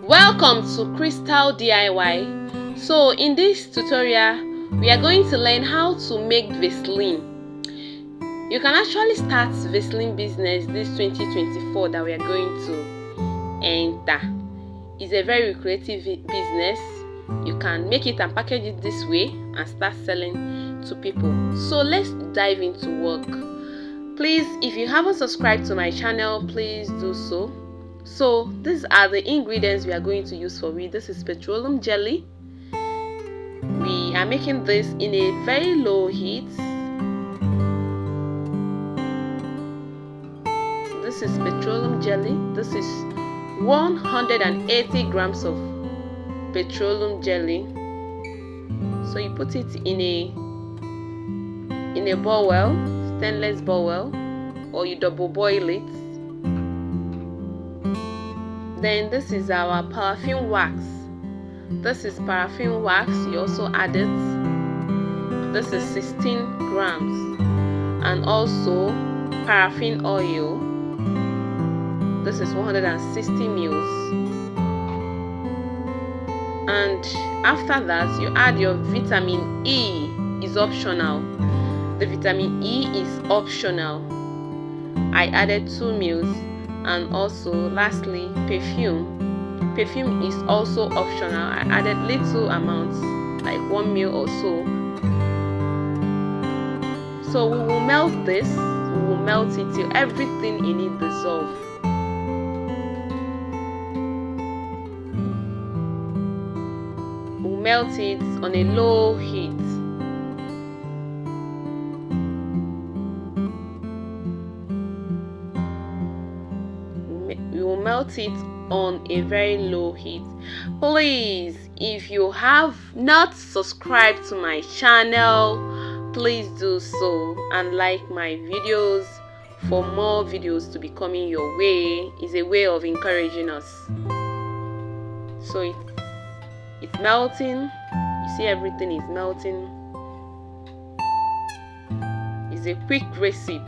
Welcome to Crystal DIY. So in this tutorial we are going to learn how to make Vaseline. You can actually start Vaseline business this 2024 that we are going to enter. It's a very creative business. You can make it and package it this way and start selling to people. So let's dive into work. Please, if you haven't subscribed to my channel, please do so. So these are the ingredients we are going to use for it. This is petroleum jelly. We are making this in a very low heat. This is petroleum jelly. This is 180 grams of petroleum jelly. So you put it in a bowl well, stainless bowl well, or you double boil it. Then this is our paraffin wax. This is paraffin wax. You also add it. This is 16 grams. And also paraffin oil. This is 160 mils. And after that, you add your vitamin E. Is optional. The vitamin E is optional. I added 2 mils. And also lastly, perfume is also optional. I added little amounts, like 1 ml or so. So we will melt this. We will melt it till everything in it dissolve. We'll melt it on a low heat. We will melt it on a very low heat. Please, if you have not subscribed to my channel, please do so and like my videos for more videos to be coming your way. It's a way of encouraging us. So it's melting. You see everything is melting. It's a quick recipe.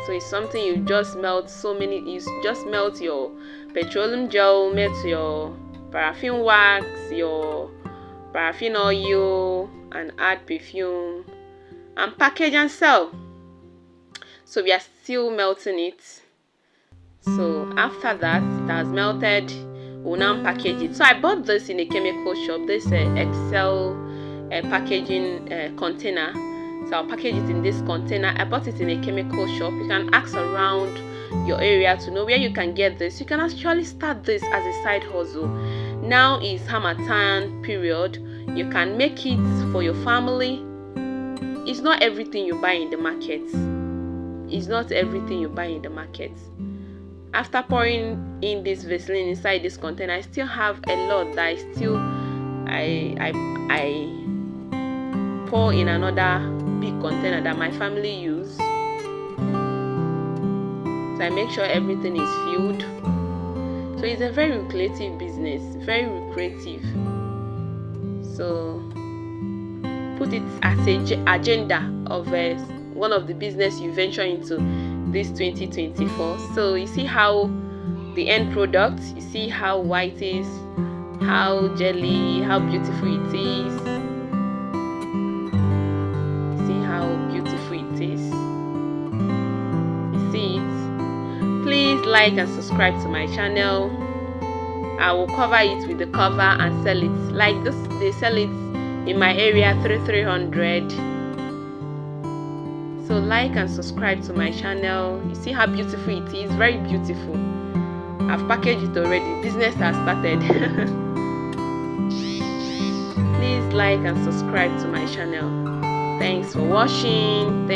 So it's something you just melt you just melt your petroleum gel, melt your paraffin wax, your paraffin oil, and add perfume and package and sell. So we are still melting it. So after that, it has melted, we'll now package it. So I bought this in a chemical shop. This Excel packaging container. So I'll package it in this container. I bought it in a chemical shop. You can ask around your area to know where you can get this. You can actually start this as a side hustle. Now is Harmattan period. You can make it for your family. It's not everything you buy in the market. It's not everything you buy in the market. After pouring in this Vaseline inside this container, I still have a lot that I pour in another big container that my family use. So I make sure everything is filled. So it's a very lucrative business, very lucrative. So put it as an agenda of one of the business you venture into this 2024. So you see how the end product, you see how white it is, how jelly, how beautiful it is. You see it. Please like and subscribe to my channel. I will cover it with the cover and sell it like this. They sell it in my area 300. So like and subscribe to my channel. You see how beautiful it is. Very beautiful. I've packaged it already. Business has started. Please like and subscribe to my channel. Thanks for watching.